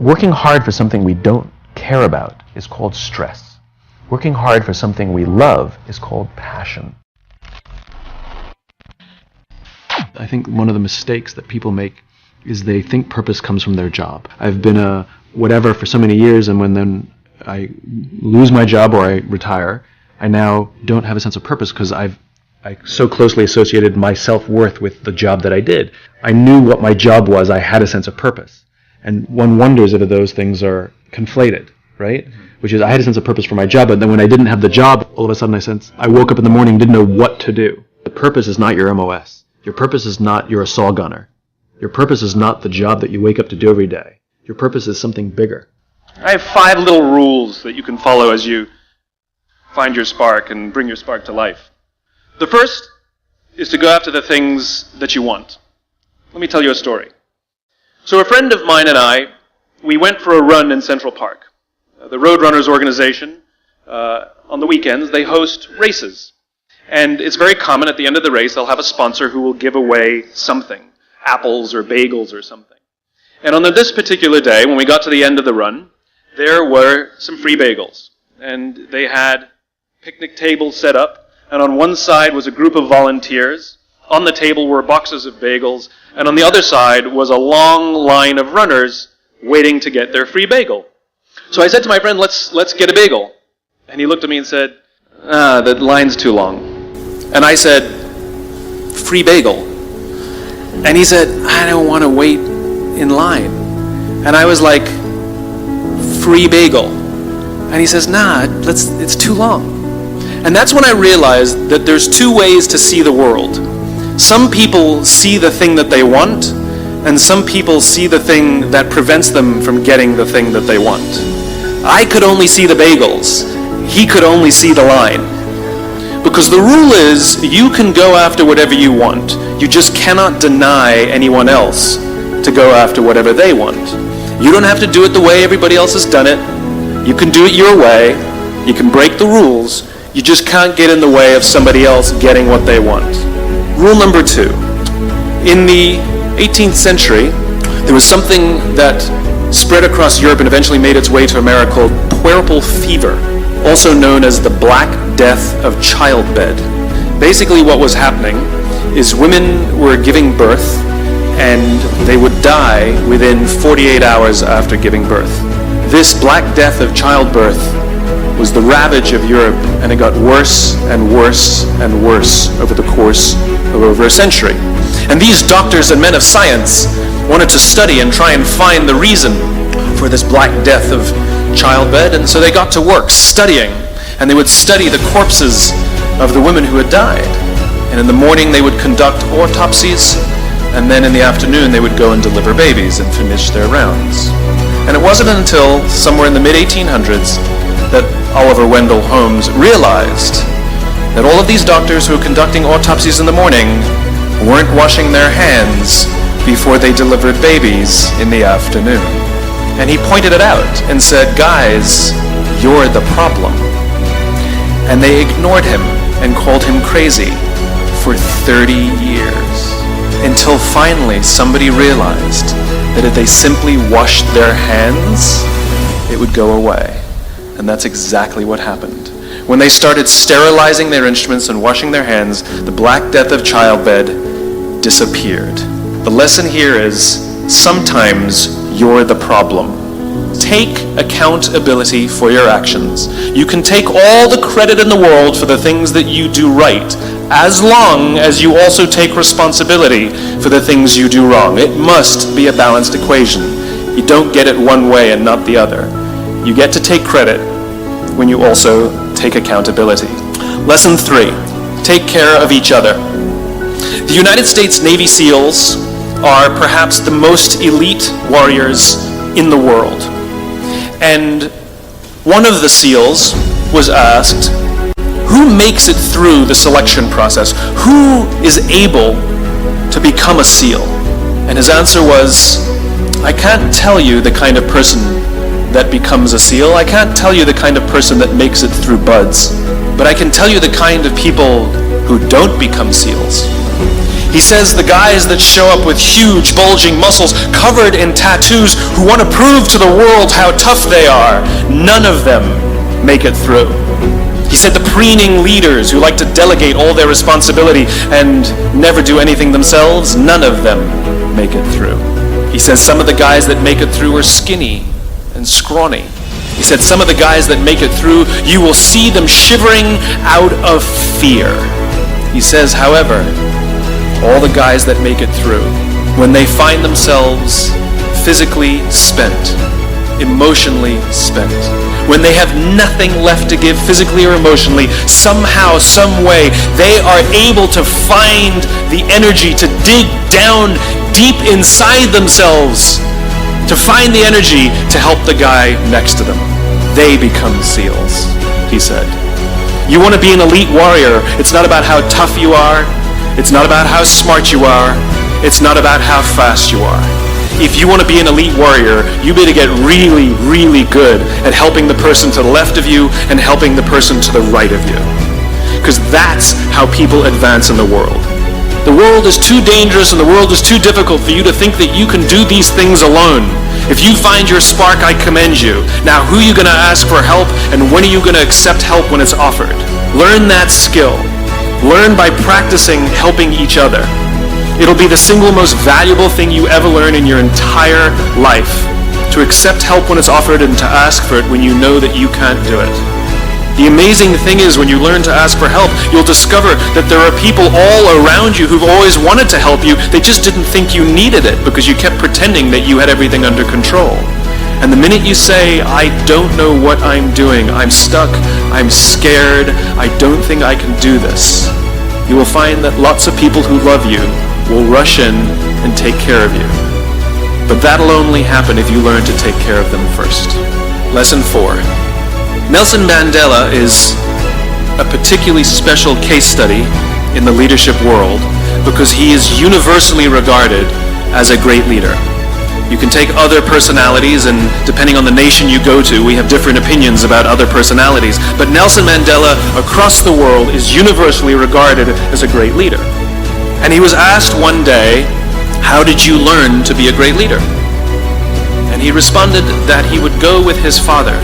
Working hard for something we don't care about is called stress. Working hard for something we love is called passion. I think one of the mistakes that people make is they think purpose comes from their job. I've been a whatever for so many years, and when then I lose my job or I retire, I now don't have a sense of purpose because I so closely associated my self-worth with the job that I did. I knew what my job was. I had a sense of purpose. And one wonders if those things are conflated, right? Which is, I had a sense of purpose for my job, but then when I didn't have the job, all of a sudden I woke up in the morning and didn't know what to do. The purpose is not your MOS. Your purpose is not you're a saw gunner. Your purpose is not the job that you wake up to do every day. Your purpose is something bigger. I have 5 little rules that you can follow as you find your spark and bring your spark to life. The first is to go after the things that you want. Let me tell you a story. So a friend of mine and I, we went for a run in Central Park. The Roadrunners organization, on the weekends, they host races. And it's very common at the end of the race, they'll have a sponsor who will give away something, apples or bagels or something. And on this particular day, when we got to the end of the run, there were some free bagels. And they had picnic tables set up, and on one side was a group of volunteers. On the table were boxes of bagels, and on the other side was a long line of runners waiting to get their free bagel. So I said to my friend, let's get a bagel. And he looked at me and said, the line's too long. And I said, free bagel. And he said, I don't want to wait in line. And I was like, free bagel. And he says, it's too long. And that's when I realized that there's 2 ways to see the world. Some people see the thing that they want, and some people see the thing that prevents them from getting the thing that they want. I could only see the bagels. He could only see the line. Because the rule is, you can go after whatever you want. You just cannot deny anyone else to go after whatever they want. You don't have to do it the way everybody else has done it. You can do it your way. You can break the rules. You just can't get in the way of somebody else getting what they want. Rule number 2. In the 18th century, there was something that spread across Europe and eventually made its way to America called puerperal fever, also known as the Black Death of childbed. Basically what was happening is women were giving birth and they would die within 48 hours after giving birth. This Black Death of childbirth was the ravage of Europe, and it got worse and worse and worse over the course of over a century. And these doctors and men of science wanted to study and try and find the reason for this Black Death of childbed, and so they got to work studying, and they would study the corpses of the women who had died. And in the morning they would conduct autopsies, and then in the afternoon they would go and deliver babies and finish their rounds. And it wasn't until somewhere in the mid-1800s that Oliver Wendell Holmes realized that all of these doctors who were conducting autopsies in the morning weren't washing their hands before they delivered babies in the afternoon. And he pointed it out and said, guys, you're the problem. And they ignored him and called him crazy for 30 years. Until finally somebody realized that if they simply washed their hands, it would go away. And that's exactly what happened. When they started sterilizing their instruments and washing their hands, the Black Death of childbed disappeared. The lesson here is, sometimes you're the problem. Take accountability for your actions. You can take all the credit in the world for the things that you do right, as long as you also take responsibility for the things you do wrong. It must be a balanced equation. You don't get it one way and not the other. You get to take credit when you also take accountability. Lesson 3, take care of each other. The United States Navy SEALs are perhaps the most elite warriors in the world. And one of the SEALs was asked, who makes it through the selection process? Who is able to become a SEAL? And his answer was, I can't tell you the kind of person that becomes a SEAL. I can't tell you the kind of person that makes it through BUD/S, but I can tell you the kind of people who don't become SEALs. He says the guys that show up with huge, bulging muscles covered in tattoos who want to prove to the world how tough they are, none of them make it through. He said the preening leaders who like to delegate all their responsibility and never do anything themselves, none of them make it through. He says some of the guys that make it through are skinny and scrawny. He said some of the guys that make it through, you will see them shivering out of fear. He says, however, all the guys that make it through, when they find themselves physically spent, emotionally spent, when they have nothing left to give physically or emotionally, somehow, some way, they are able to find the energy to dig down deep inside themselves, to find the energy to help the guy next to them. They become SEALs, he said. You want to be an elite warrior, it's not about how tough you are, it's not about how smart you are, it's not about how fast you are. If you want to be an elite warrior, you better get really, really good at helping the person to the left of you and helping the person to the right of you. Because that's how people advance in the world. The world is too dangerous and the world is too difficult for you to think that you can do these things alone. If you find your spark, I commend you. Now, who are you going to ask for help, and when are you going to accept help when it's offered? Learn that skill. Learn by practicing helping each other. It'll be the single most valuable thing you ever learn in your entire life, to accept help when it's offered and to ask for it when you know that you can't do it. The amazing thing is, when you learn to ask for help, you'll discover that there are people all around you who've always wanted to help you. They just didn't think you needed it because you kept pretending that you had everything under control. And the minute you say, I don't know what I'm doing, I'm stuck, I'm scared, I don't think I can do this, you will find that lots of people who love you will rush in and take care of you. But that'll only happen if you learn to take care of them first. Lesson 4. Nelson Mandela is a particularly special case study in the leadership world because he is universally regarded as a great leader. You can take other personalities, and depending on the nation you go to, we have different opinions about other personalities. But Nelson Mandela across the world is universally regarded as a great leader. And he was asked one day, how did you learn to be a great leader? And he responded that he would go with his father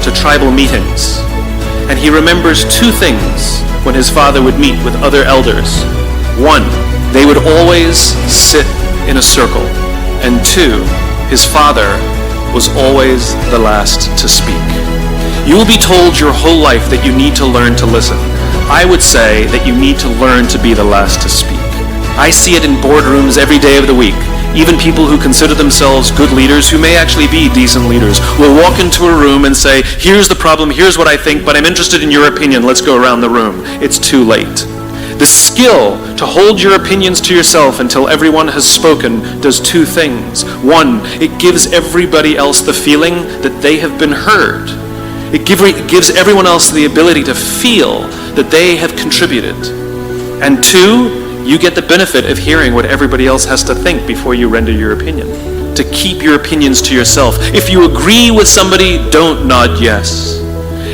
to tribal meetings. And he remembers two things when his father would meet with other elders. One, they would always sit in a circle. And two, his father was always the last to speak. You will be told your whole life that you need to learn to listen. I would say that you need to learn to be the last to speak. I see it in boardrooms every day of the week. Even people who consider themselves good leaders, who may actually be decent leaders, will walk into a room and say, here's the problem, here's what I think, but I'm interested in your opinion, let's go around the room. It's too late. The skill to hold your opinions to yourself until everyone has spoken does two things. One, it gives everybody else the feeling that they have been heard. It gives everyone else the ability to feel that they have contributed. And two, you get the benefit of hearing what everybody else has to think before you render your opinion. To keep your opinions to yourself. If you agree with somebody, don't nod yes.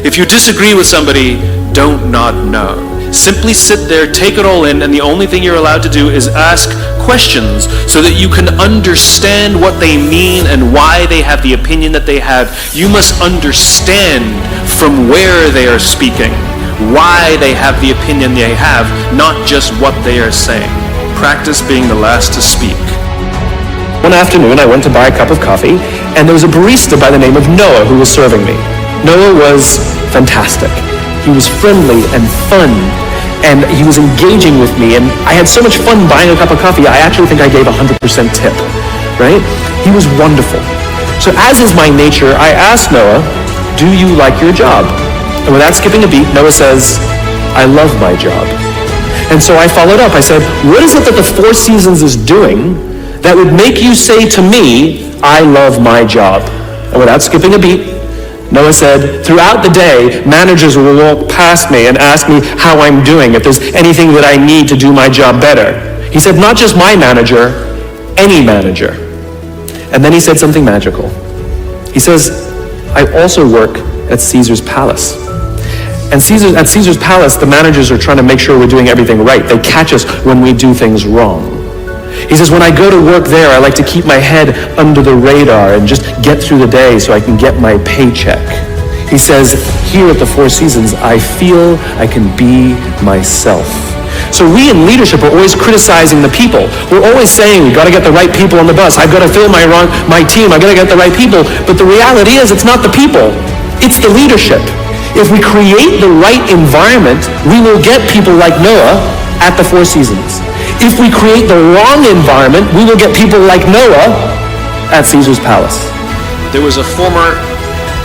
If you disagree with somebody, don't nod no. Simply sit there, take it all in, and the only thing you're allowed to do is ask questions so that you can understand what they mean and why they have the opinion that they have. You must understand from where they are speaking, why they have the opinion they have, not just what they are saying. Practice being the last to speak. One afternoon, I went to buy a cup of coffee, and there was a barista by the name of Noah who was serving me. Noah was fantastic. He was friendly and fun, and he was engaging with me, and I had so much fun buying a cup of coffee, I actually think I gave 100% tip, right? He was wonderful. So as is my nature, I asked Noah, do you like your job? And without skipping a beat, Noah says, I love my job. And so I followed up. I said, what is it that the Four Seasons is doing that would make you say to me, I love my job? And without skipping a beat, Noah said, throughout the day, managers will walk past me and ask me how I'm doing, if there's anything that I need to do my job better. He said, not just my manager, any manager. And then he said something magical. He says, I also work at Caesar's palace. And at Caesar's Palace, the managers are trying to make sure we're doing everything right. They catch us when we do things wrong. He says, when I go to work there, I like to keep my head under the radar and just get through the day so I can get my paycheck. He says, here at the Four Seasons, I feel I can be myself. So we in leadership are always criticizing the people. We're always saying, we've got to get the right people on the bus. I've got to fill my team. I've got to get the right people. But the reality is, it's not the people. It's the leadership. If we create the right environment, we will get people like Noah at the Four Seasons. If we create the wrong environment, we will get people like Noah at Caesar's Palace. There was a former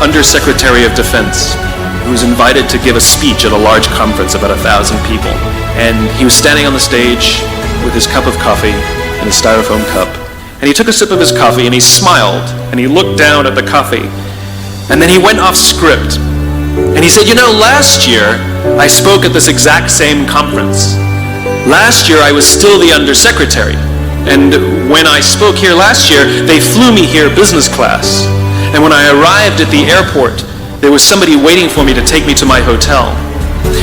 Undersecretary of Defense who was invited to give a speech at a large conference, about 1,000 people. And he was standing on the stage with his cup of coffee and his styrofoam cup. And he took a sip of his coffee and he smiled and he looked down at the coffee. And then he went off script. And he said, you know, last year I spoke at this exact same conference. Last year I was still the Undersecretary. And when I spoke here last year, they flew me here business class. And when I arrived at the airport, there was somebody waiting for me to take me to my hotel.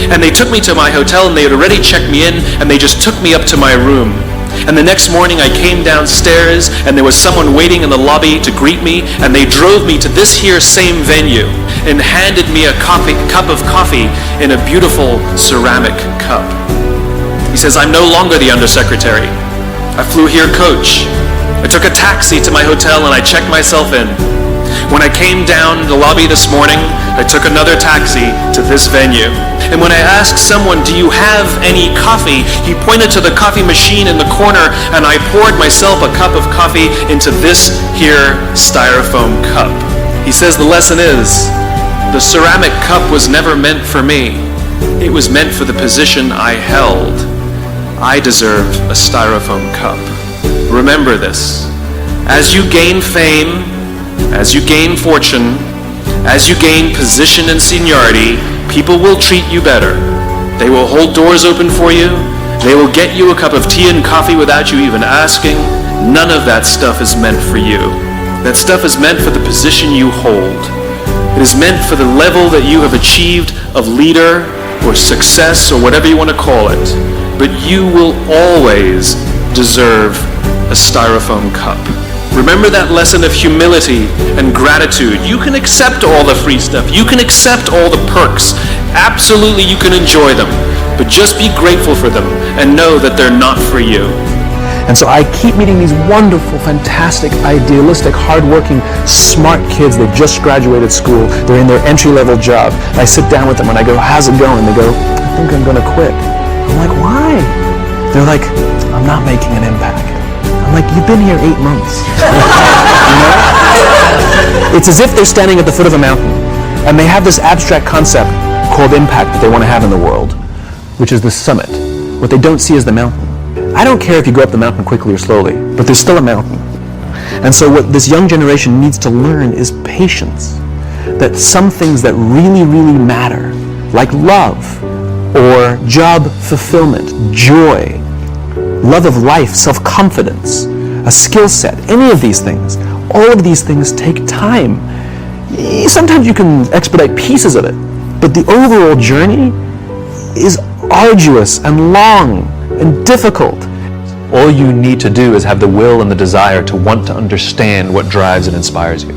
And they took me to my hotel and they had already checked me in and they just took me up to my room. And the next morning I came downstairs and there was someone waiting in the lobby to greet me and they drove me to this here same venue and handed me a cup of coffee in a beautiful ceramic cup. He says, I'm no longer the Undersecretary. I flew here coach. I took a taxi to my hotel and I checked myself in. When I came down the lobby this morning, I took another taxi to this venue. And when I asked someone, do you have any coffee? He pointed to the coffee machine in the corner and I poured myself a cup of coffee into this here styrofoam cup. He says the lesson is, the ceramic cup was never meant for me. It was meant for the position I held. I deserve a styrofoam cup. Remember this. As you gain fame, as you gain fortune, as you gain position and seniority, people will treat you better. They will hold doors open for you. They will get you a cup of tea and coffee without you even asking. None of that stuff is meant for you. That stuff is meant for the position you hold. It is meant for the level that you have achieved of leader or success or whatever you want to call it. But you will always deserve a styrofoam cup. Remember that lesson of humility and gratitude. You can accept all the free stuff. You can accept all the perks. Absolutely, you can enjoy them. But just be grateful for them and know that they're not for you. And so I keep meeting these wonderful, fantastic, idealistic, hardworking, smart kids. They've just graduated school. They're in their entry-level job. I sit down with them and I go, how's it going? They go, I think I'm going to quit. I'm like, why? They're like, I'm not making an impact. I'm like, you've been here 8 months. You know? It's as if they're standing at the foot of a mountain and they have this abstract concept called impact that they want to have in the world, which is the summit. What they don't see is the mountain. I don't care if you go up the mountain quickly or slowly, but there's still a mountain. And so what this young generation needs to learn is patience. That some things that really, really matter, like love, or job fulfillment, joy, love of life, self-confidence, a skill set, any of these things, all of these things take time. Sometimes you can expedite pieces of it, but the overall journey is arduous and long and difficult. All you need to do is have the will and the desire to want to understand what drives and inspires you.